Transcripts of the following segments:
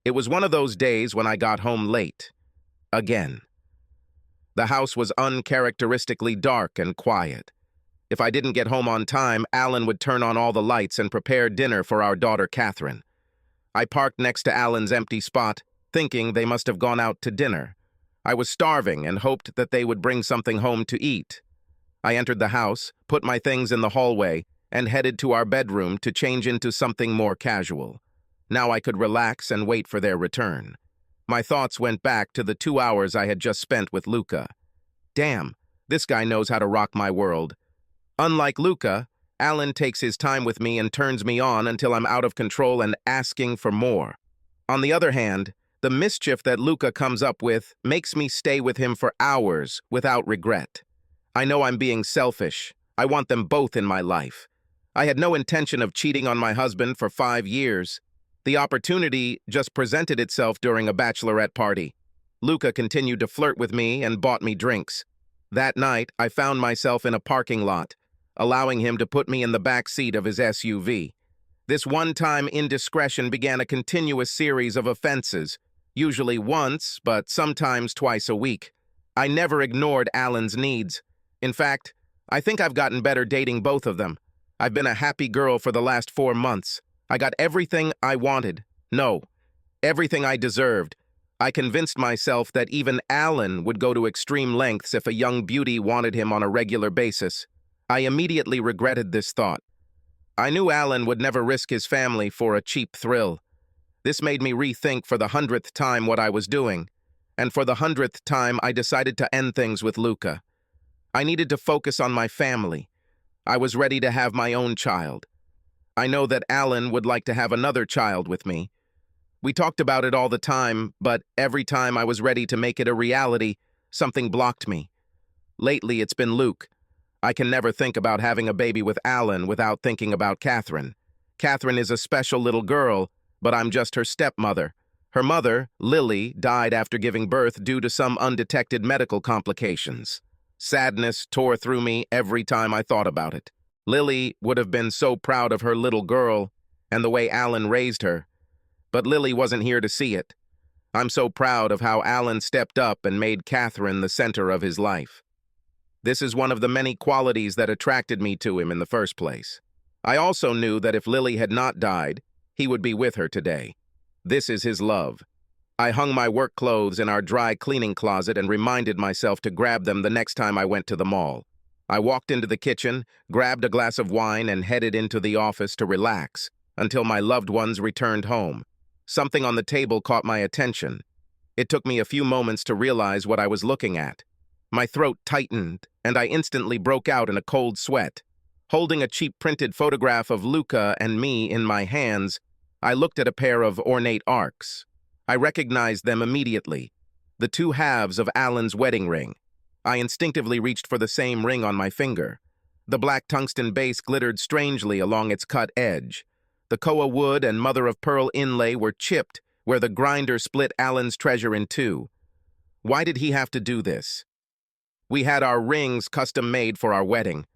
It was one of those days when I got home late. Again. The house was uncharacteristically dark and quiet. If I didn't get home on time, Alan would turn on all the lights and prepare dinner for our daughter, Catherine. I parked next to Alan's empty spot, thinking they must have gone out to dinner. I was starving and hoped that they would bring something home to eat. I entered the house, put my things in the hallway, and headed to our bedroom to change into something more casual. Now I could relax and wait for their return. My thoughts went back to the 2 hours I had just spent with Luca. Damn, this guy knows how to rock my world. Unlike Luca, Alan takes his time with me and turns me on until I'm out of control and asking for more. On the other hand, the mischief that Luca comes up with makes me stay with him for hours without regret. I know I'm being selfish. I want them both in my life. I had no intention of cheating on my husband for 5 years. The opportunity just presented itself during a bachelorette party. Luca continued to flirt with me and bought me drinks. That night, I found myself in a parking lot, allowing him to put me in the back seat of his SUV. This one-time indiscretion began a continuous series of offenses, usually once, but sometimes twice a week. I never ignored Alan's needs. In fact, I think I've gotten better dating both of them. I've been a happy girl for the last 4 months. I got everything I wanted. No, everything I deserved. I convinced myself that even Alan would go to extreme lengths if a young beauty wanted him on a regular basis. I immediately regretted this thought. I knew Alan would never risk his family for a cheap thrill. This made me rethink for the 100th time what I was doing. And for the 100th time, I decided to end things with Luca. I needed to focus on my family. I was ready to have my own child. I know that Alan would like to have another child with me. We talked about it all the time, but every time I was ready to make it a reality, something blocked me. Lately, it's been Luke. I can never think about having a baby with Alan without thinking about Catherine. Catherine is a special little girl, but I'm just her stepmother. Her mother, Lily, died after giving birth due to some undetected medical complications. Sadness tore through me every time I thought about it. Lily would have been so proud of her little girl and the way Alan raised her. But Lily wasn't here to see it. I'm so proud of how Alan stepped up and made Catherine the center of his life. This is one of the many qualities that attracted me to him in the first place. I also knew that if Lily had not died, he would be with her today. This is his love. I hung my work clothes in our dry cleaning closet and reminded myself to grab them the next time I went to the mall. I walked into the kitchen, grabbed a glass of wine, and headed into the office to relax until my loved ones returned home. Something on the table caught my attention. It took me a few moments to realize what I was looking at. My throat tightened, and I instantly broke out in a cold sweat. Holding a cheap printed photograph of Luca and me in my hands, I looked at a pair of ornate arcs. I recognized them immediately, the 2 halves of Alan's wedding ring. I instinctively reached for the same ring on my finger. The black tungsten base glittered strangely along its cut edge. The koa wood and mother-of-pearl inlay were chipped where the grinder split Alan's treasure in 2. Why did he have to do this? We had our rings custom-made for our wedding.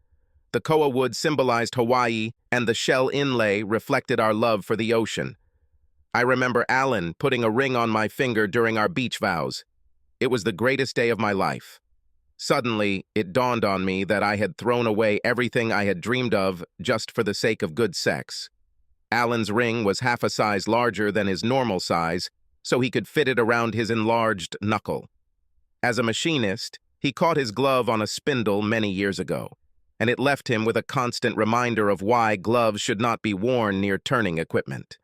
The koa wood symbolized Hawaii, and the shell inlay reflected our love for the ocean. I remember Alan putting a ring on my finger during our beach vows. It was the greatest day of my life. Suddenly, it dawned on me that I had thrown away everything I had dreamed of just for the sake of good sex. Alan's ring was half a size larger than his normal size, so he could fit it around his enlarged knuckle. As a machinist, he caught his glove on a spindle many years ago, and it left him with a constant reminder of why gloves should not be worn near turning equipment.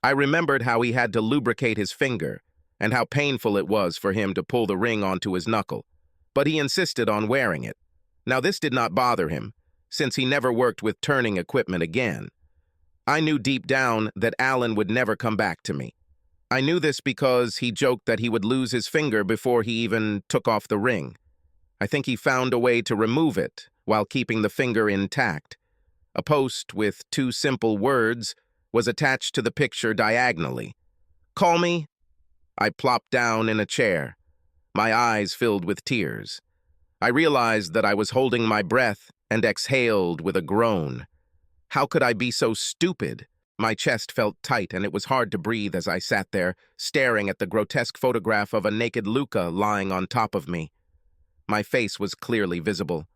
I remembered how he had to lubricate his finger, and how painful it was for him to pull the ring onto his knuckle, but he insisted on wearing it. Now this did not bother him, since he never worked with turning equipment again. I knew deep down that Alan would never come back to me. I knew this because he joked that he would lose his finger before he even took off the ring. I think he found a way to remove it while keeping the finger intact. A post with 2 simple words was attached to the picture diagonally. "Call me." I plopped down in a chair, my eyes filled with tears. I realized that I was holding my breath and exhaled with a groan. How could I be so stupid? My chest felt tight, and it was hard to breathe as I sat there, staring at the grotesque photograph of a naked Luca lying on top of me. My face was clearly visible.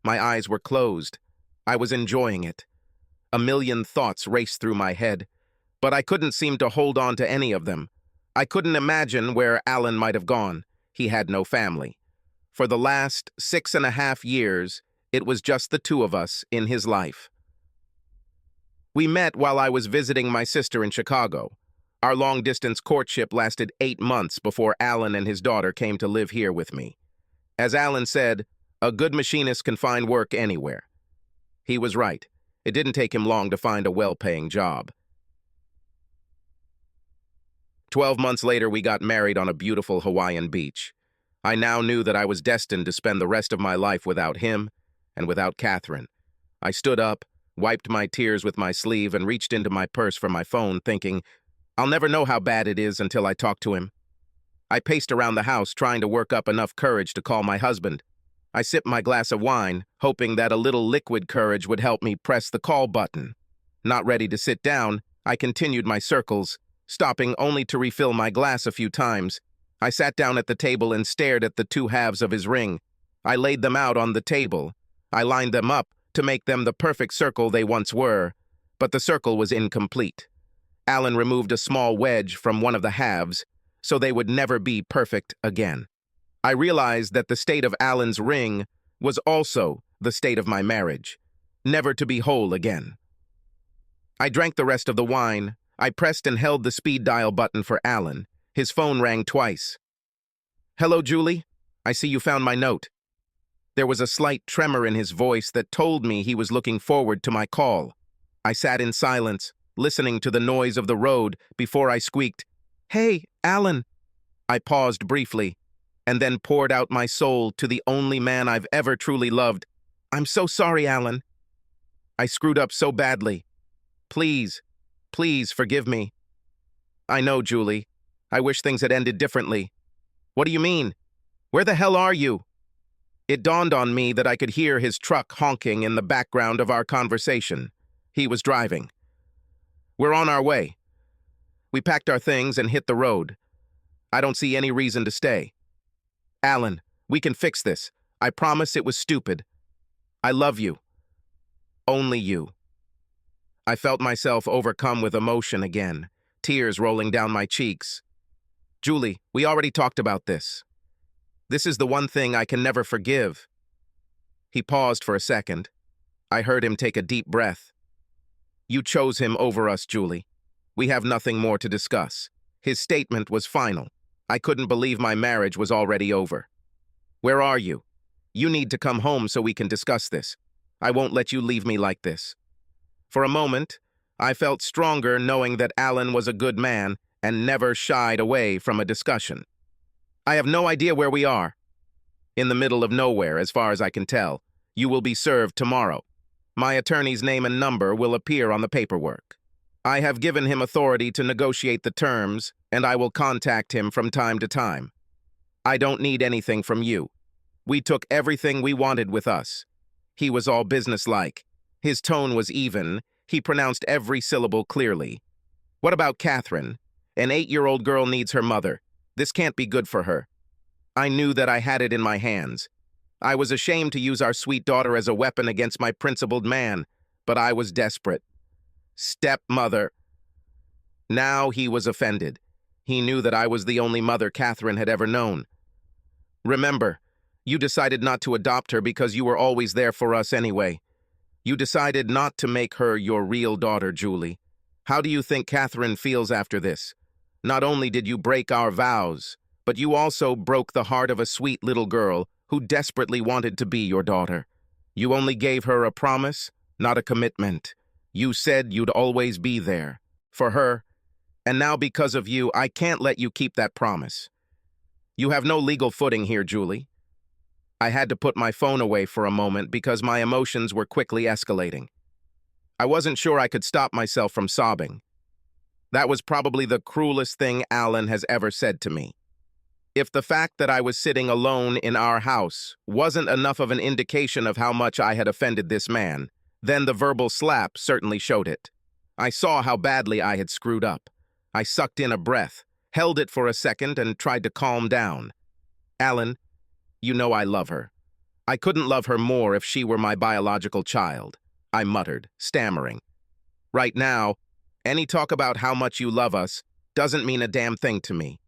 My eyes were closed. I was enjoying it. A million thoughts raced through my head, but I couldn't seem to hold on to any of them. I couldn't imagine where Alan might have gone. He had no family. For the last 6.5 years, it was just the two of us in his life. We met while I was visiting my sister in Chicago. Our long-distance courtship lasted 8 months before Alan and his daughter came to live here with me. As Alan said, a good machinist can find work anywhere. He was right. It didn't take him long to find a well-paying job. 12 months later, we got married on a beautiful Hawaiian beach. I now knew that I was destined to spend the rest of my life without him and without Catherine. I stood up, wiped my tears with my sleeve, and reached into my purse for my phone, thinking, I'll never know how bad it is until I talk to him. I paced around the house, trying to work up enough courage to call my husband. I sipped my glass of wine, hoping that a little liquid courage would help me press the call button. Not ready to sit down, I continued my circles, stopping only to refill my glass a few times. I sat down at the table and stared at the two halves of his ring. I laid them out on the table. I lined them up to make them the perfect circle they once were, but the circle was incomplete. Alan removed a small wedge from one of the halves, so they would never be perfect again. I realized that the state of Alan's ring was also the state of my marriage, never to be whole again. I drank the rest of the wine. I pressed and held the speed dial button for Alan. His phone rang twice. "Hello, Julie? I see you found my note." There was a slight tremor in his voice that told me he was looking forward to my call. I sat in silence, listening to the noise of the road before I squeaked, "Hey, Alan." I paused briefly, and then poured out my soul to the only man I've ever truly loved. "I'm so sorry, Alan. I screwed up so badly. Please, please forgive me." "I know, Julie. I wish things had ended differently." "What do you mean? Where the hell are you?" It dawned on me that I could hear his truck honking in the background of our conversation. He was driving. "We're on our way." We packed our things and hit the road. "I don't see any reason to stay." "Alan, we can fix this. I promise it was stupid. I love you. Only you." I felt myself overcome with emotion again, tears rolling down my cheeks. "Julie, we already talked about this. This is the one thing I can never forgive." He paused for a second. I heard him take a deep breath. "You chose him over us, Julie. We have nothing more to discuss." His statement was final. I couldn't believe my marriage was already over. "Where are you? You need to come home so we can discuss this. I won't let you leave me like this." For a moment, I felt stronger knowing that Alan was a good man and never shied away from a discussion. "I have no idea where we are." "In the middle of nowhere, as far as I can tell. You will be served tomorrow. My attorney's name and number will appear on the paperwork. I have given him authority to negotiate the terms, and I will contact him from time to time. I don't need anything from you. We took everything we wanted with us." He was all businesslike. His tone was even. He pronounced every syllable clearly. "What about Catherine? An 8-year-old girl needs her mother. This can't be good for her." I knew that I had it in my hands. I was ashamed to use our sweet daughter as a weapon against my principled man, but I was desperate. "Stepmother." Now he was offended. He knew that I was the only mother Catherine had ever known. "Remember, you decided not to adopt her because you were always there for us anyway. You decided not to make her your real daughter, Julie. How do you think Catherine feels after this? Not only did you break our vows, but you also broke the heart of a sweet little girl who desperately wanted to be your daughter. You only gave her a promise, not a commitment. You said you'd always be there for her, and now because of you, I can't let you keep that promise. You have no legal footing here, Julie." I had to put my phone away for a moment because my emotions were quickly escalating. I wasn't sure I could stop myself from sobbing. That was probably the cruelest thing Alan has ever said to me. If the fact that I was sitting alone in our house wasn't enough of an indication of how much I had offended this man, then the verbal slap certainly showed it. I saw how badly I had screwed up. I sucked in a breath, held it for a second, and tried to calm down. Alan, you know I love her. I couldn't love her more if she were my biological child, I muttered, stammering. Right now, any talk about how much you love us doesn't mean a damn thing to me.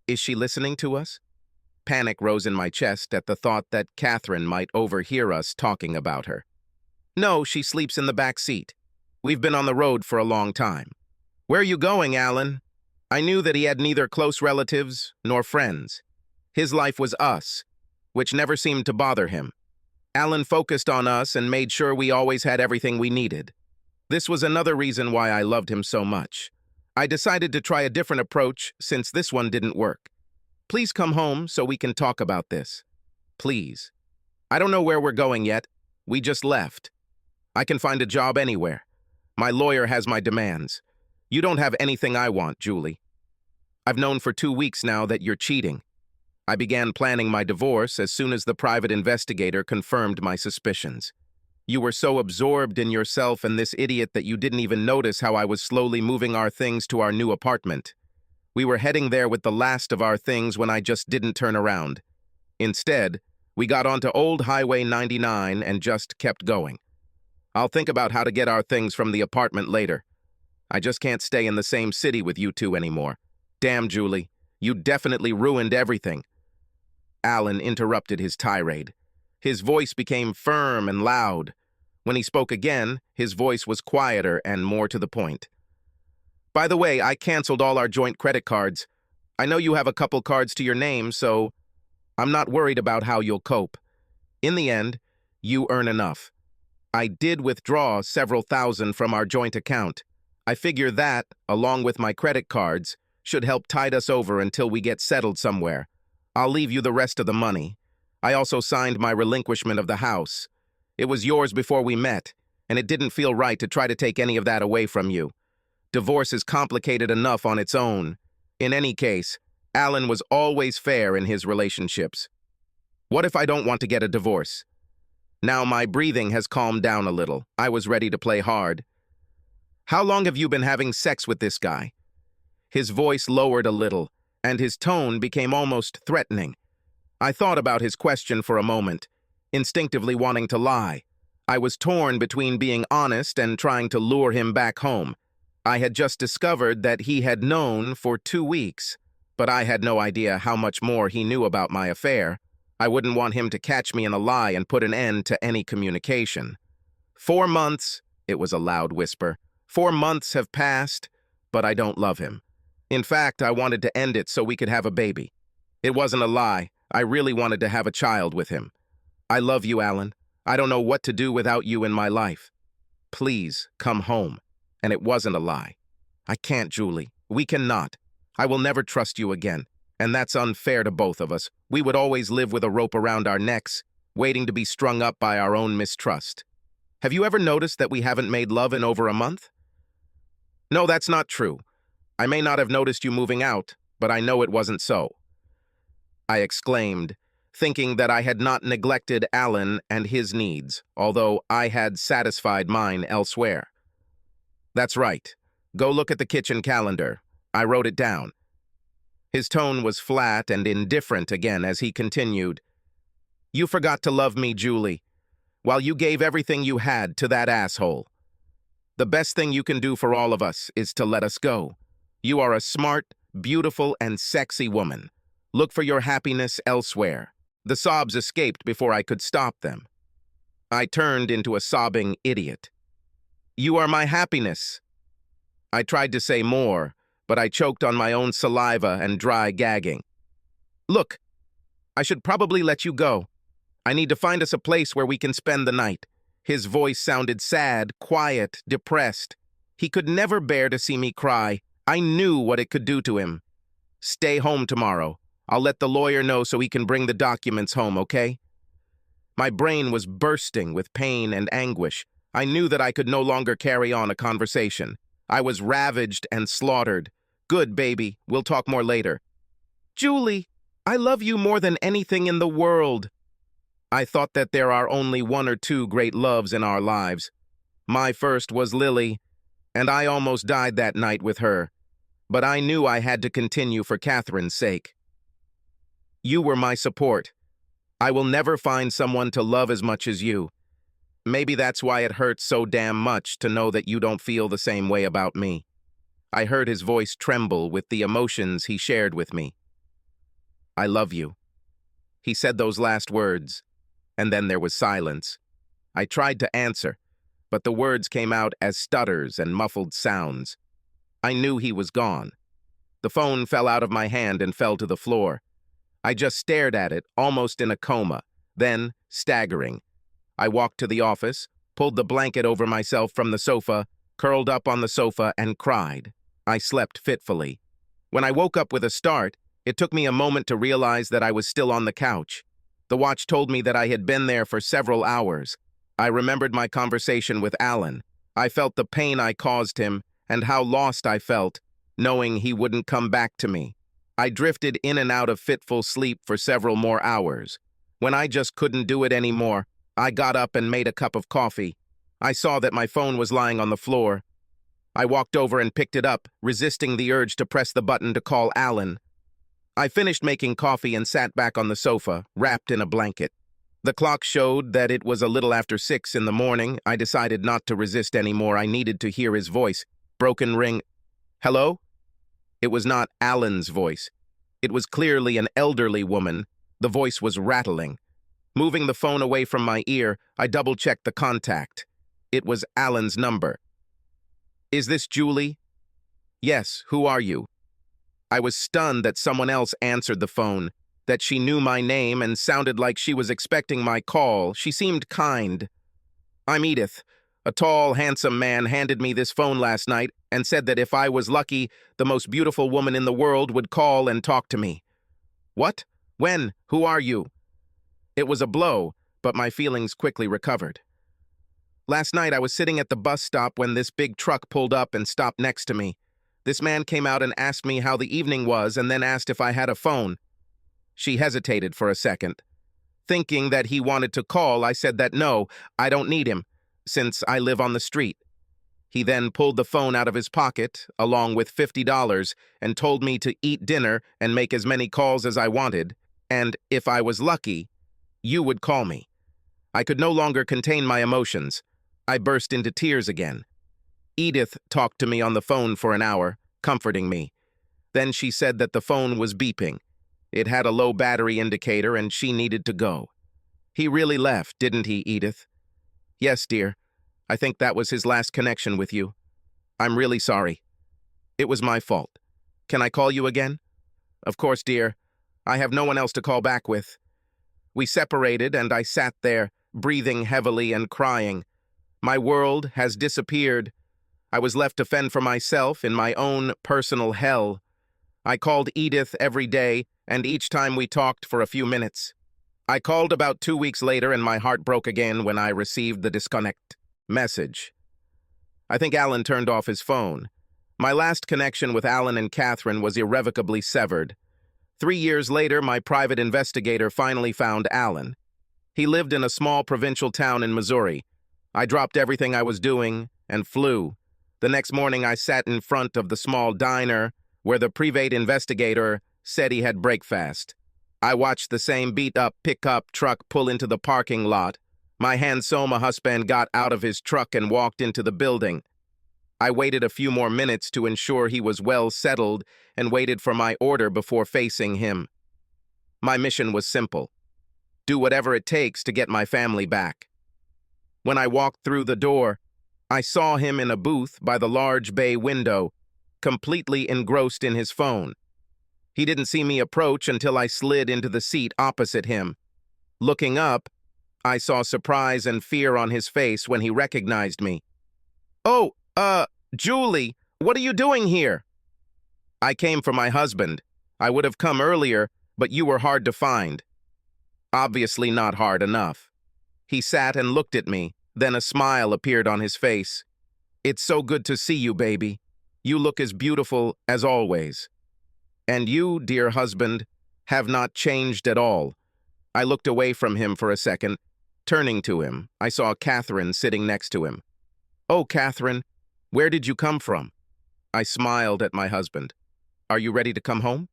Is she listening to us? Panic rose in my chest at the thought that Catherine might overhear us talking about her. No, she sleeps in the back seat. We've been on the road for a long time. Where are you going, Alan? I knew that he had neither close relatives nor friends. His life was us, which never seemed to bother him. Alan focused on us and made sure we always had everything we needed. This was another reason why I loved him so much. I decided to try a different approach since this one didn't work. Please come home so we can talk about this. Please. I don't know where we're going yet. We just left. I can find a job anywhere. My lawyer has my demands. You don't have anything I want, Julie. I've known for 2 weeks now that you're cheating. I began planning my divorce as soon as the private investigator confirmed my suspicions. You were so absorbed in yourself and this idiot that you didn't even notice how I was slowly moving our things to our new apartment. We were heading there with the last of our things when I just didn't turn around. Instead, we got onto Old Highway 99 and just kept going. I'll think about how to get our things from the apartment later. I just can't stay in the same city with you two anymore. Damn, Julie, you definitely ruined everything. Alan interrupted his tirade. His voice became firm and loud. When he spoke again, his voice was quieter and more to the point. By the way, I canceled all our joint credit cards. I know you have a couple cards to your name, so I'm not worried about how you'll cope. In the end, you earn enough. I did withdraw several thousand from our joint account. I figure that, along with my credit cards, should help tide us over until we get settled somewhere. I'll leave you the rest of the money. I also signed my relinquishment of the house. It was yours before we met, and it didn't feel right to try to take any of that away from you. Divorce is complicated enough on its own. In any case, Alan was always fair in his relationships. What if I don't want to get a divorce? Now my breathing has calmed down a little. I was ready to play hard. How long have you been having sex with this guy? His voice lowered a little, and his tone became almost threatening. I thought about his question for a moment, instinctively wanting to lie. I was torn between being honest and trying to lure him back home. I had just discovered that he had known for 2 weeks, but I had no idea how much more he knew about my affair. I wouldn't want him to catch me in a lie and put an end to any communication. 4 months, it was a loud whisper. 4 months have passed, but I don't love him. In fact, I wanted to end it so we could have a baby. It wasn't a lie. I really wanted to have a child with him. I love you, Alan. I don't know what to do without you in my life. Please, come home. And it wasn't a lie. I can't, Julie. We cannot. I will never trust you again. And that's unfair to both of us. We would always live with a rope around our necks, waiting to be strung up by our own mistrust. Have you ever noticed that we haven't made love in over a month? No, that's not true. I may not have noticed you moving out, but I know it wasn't so. I exclaimed, thinking that I had not neglected Alan and his needs, although I had satisfied mine elsewhere. That's right. Go look at the kitchen calendar. I wrote it down. His tone was flat and indifferent again as he continued. You forgot to love me, Julie, while you gave everything you had to that asshole. The best thing you can do for all of us is to let us go. You are a smart, beautiful, and sexy woman. Look for your happiness elsewhere. The sobs escaped before I could stop them. I turned into a sobbing idiot. You are my happiness. I tried to say more, but I choked on my own saliva and dry gagging. Look, I should probably let you go. I need to find us a place where we can spend the night. His voice sounded sad, quiet, depressed. He could never bear to see me cry. I knew what it could do to him. Stay home tomorrow. I'll let the lawyer know so he can bring the documents home, okay? My brain was bursting with pain and anguish. I knew that I could no longer carry on a conversation. I was ravaged and slaughtered. Good, baby. We'll talk more later. Julie, I love you more than anything in the world. I thought that there are only 1 or 2 great loves in our lives. My first was Lily, And I almost died that night with her, but I knew I had to continue for Catherine's sake. You were my support. I will never find someone to love as much as you. Maybe that's why it hurts so damn much to know that you don't feel the same way about me. I heard his voice tremble with the emotions he shared with me. I love you. He said those last words, and then there was silence. I tried to answer, but the words came out as stutters and muffled sounds. I knew he was gone. The phone fell out of my hand and fell to the floor. I just stared at it, almost in a coma, then, staggering, I walked to the office, pulled the blanket over myself from the sofa, curled up on the sofa, and cried. I slept fitfully. When I woke up with a start, it took me a moment to realize that I was still on the couch. The watch told me that I had been there for several hours. I remembered my conversation with Alan. I felt the pain I caused him and how lost I felt, knowing he wouldn't come back to me. I drifted in and out of fitful sleep for several more hours. When I just couldn't do it anymore, I got up and made a cup of coffee. I saw that my phone was lying on the floor. I walked over and picked it up, resisting the urge to press the button to call Alan. I finished making coffee and sat back on the sofa, wrapped in a blanket. The clock showed that it was a little after 6 in the morning. I decided not to resist anymore. I needed to hear his voice. Broken ring. Hello? It was not Alan's voice. It was clearly an elderly woman. The voice was rattling. Moving the phone away from my ear, I double-checked the contact. It was Alan's number. Is this Julie? Yes, who are you? I was stunned that someone else answered the phone, that she knew my name and sounded like she was expecting my call. She seemed kind. I'm Edith. A tall, handsome man handed me this phone last night and said that if I was lucky, the most beautiful woman in the world would call and talk to me. What? When? Who are you? It was a blow, but my feelings quickly recovered. Last night I was sitting at the bus stop when this big truck pulled up and stopped next to me. This man came out and asked me how the evening was and then asked if I had a phone. She hesitated for a second. Thinking that he wanted to call, I said that no, I don't need him, since I live on the street. He then pulled the phone out of his pocket, along with $50, and told me to eat dinner and make as many calls as I wanted, and if I was lucky, you would call me. I could no longer contain my emotions. I burst into tears again. Edith talked to me on the phone for an hour, comforting me. Then she said that the phone was beeping. It had a low battery indicator and she needed to go. He really left, didn't he, Edith? Yes, dear. I think that was his last connection with you. I'm really sorry. It was my fault. Can I call you again? Of course, dear. I have no one else to call back with. We separated and I sat there, breathing heavily and crying. My world has disappeared. I was left to fend for myself in my own personal hell. I called Edith every day, and each time we talked for a few minutes. I called about 2 weeks later and my heart broke again when I received the disconnect message. I think Alan turned off his phone. My last connection with Alan and Catherine was irrevocably severed. 3 years later, my private investigator finally found Alan. He lived in a small provincial town in Missouri. I dropped everything I was doing and flew. The next morning, I sat in front of the small diner where the private investigator said he had breakfast. I watched the same beat-up pickup truck pull into the parking lot. My handsome husband got out of his truck and walked into the building. I waited a few more minutes to ensure he was well settled and waited for my order before facing him. My mission was simple: do whatever it takes to get my family back. When I walked through the door, I saw him in a booth by the large bay window, completely engrossed in his phone. He didn't see me approach until I slid into the seat opposite him. Looking up, I saw surprise and fear on his face when he recognized me. "Oh, Julie, what are you doing here?" "I came for my husband. I would have come earlier, but you were hard to find." Obviously not hard enough. He sat and looked at me, then a smile appeared on his face. "It's so good to see you, baby. You look as beautiful as always. And you, dear husband, have not changed at all." I looked away from him for a second. Turning to him, I saw Catherine sitting next to him. "Oh, Catherine, Where did you come from? I smiled at my husband. Are you ready to come home?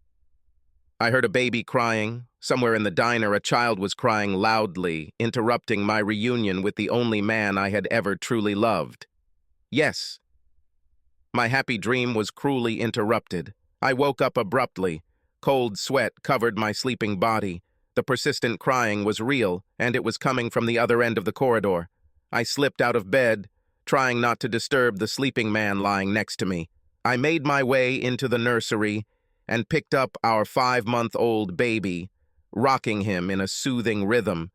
I heard a baby crying. Somewhere in the diner, a child was crying loudly, interrupting my reunion with the only man I had ever truly loved. Yes. My happy dream was cruelly interrupted. I woke up abruptly. Cold sweat covered my sleeping body. The persistent crying was real, and it was coming from the other end of the corridor. I slipped out of bed, trying not to disturb the sleeping man lying next to me. I made my way into the nursery and picked up our 5-month-old baby, rocking him in a soothing rhythm.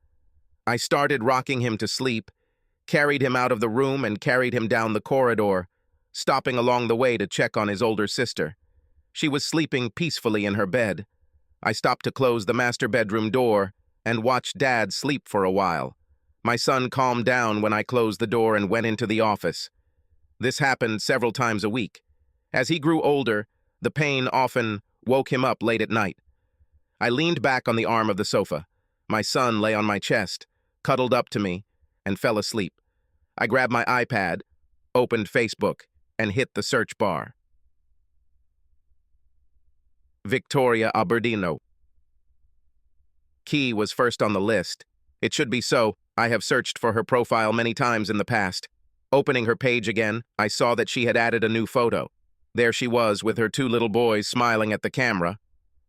I started rocking him to sleep, carried him out of the room and carried him down the corridor, stopping along the way to check on his older sister. She was sleeping peacefully in her bed. I stopped to close the master bedroom door and watched Dad sleep for a while. My son calmed down when I closed the door and went into the office. This happened several times a week. As he grew older, the pain often woke him up late at night. I leaned back on the arm of the sofa. My son lay on my chest, cuddled up to me, and fell asleep. I grabbed my iPad, opened Facebook, and hit the search bar. Victoria Aberdino. Key was first on the list. It should be so. I have searched for her profile many times in the past. Opening her page again, I saw that she had added a new photo. There she was with her 2 little boys smiling at the camera.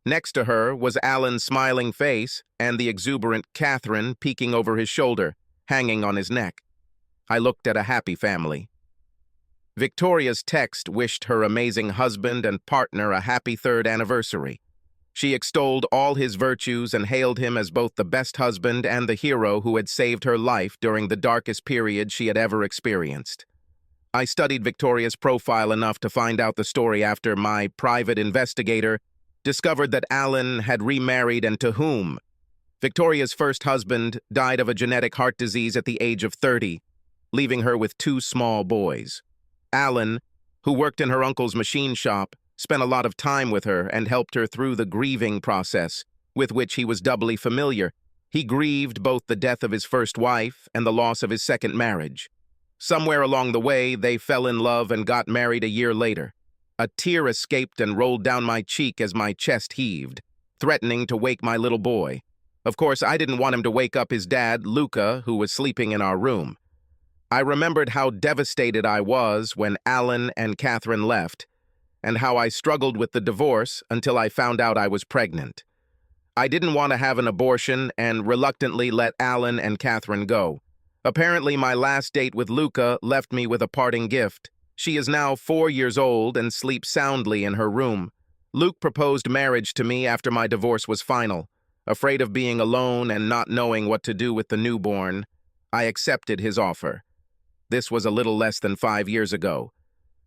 Next to her was Alan's smiling face and the exuberant Catherine peeking over his shoulder, hanging on his neck. I looked at a happy family. Victoria's text wished her amazing husband and partner a happy 3rd anniversary. She extolled all his virtues and hailed him as both the best husband and the hero who had saved her life during the darkest period she had ever experienced. I studied Victoria's profile enough to find out the story after my private investigator discovered that Alan had remarried and to whom. Victoria's first husband died of a genetic heart disease at the age of 30, leaving her with 2 small boys. Alan, who worked in her uncle's machine shop, spent a lot of time with her and helped her through the grieving process, with which he was doubly familiar. He grieved both the death of his first wife and the loss of his second marriage. Somewhere along the way, they fell in love and got married a year later. A tear escaped and rolled down my cheek as my chest heaved, threatening to wake my little boy. Of course, I didn't want him to wake up his dad, Luca, who was sleeping in our room. I remembered how devastated I was when Alan and Catherine left, and how I struggled with the divorce until I found out I was pregnant. I didn't want to have an abortion and reluctantly let Alan and Catherine go. Apparently, my last date with Luca left me with a parting gift. She is now 4 years old and sleeps soundly in her room. Luke proposed marriage to me after my divorce was final. Afraid of being alone and not knowing what to do with the newborn, I accepted his offer. This was a little less than 5 years ago.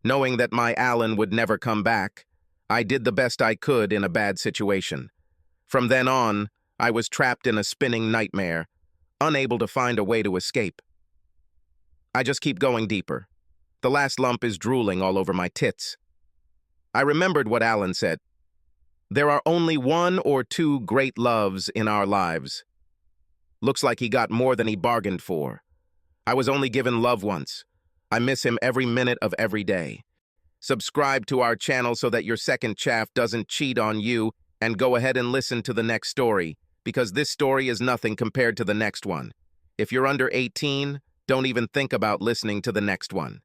Knowing that my Alan would never come back, I did the best I could in a bad situation. From then on, I was trapped in a spinning nightmare, unable to find a way to escape. I just keep going deeper. The last lump is drooling all over my tits. I remembered what Alan said. There are only 1 or 2 great loves in our lives. Looks like he got more than he bargained for. I was only given love once. I miss him every minute of every day. Subscribe to our channel so that your second chaff doesn't cheat on you, and go ahead and listen to the next story, because this story is nothing compared to the next one. If you're under 18, don't even think about listening to the next one.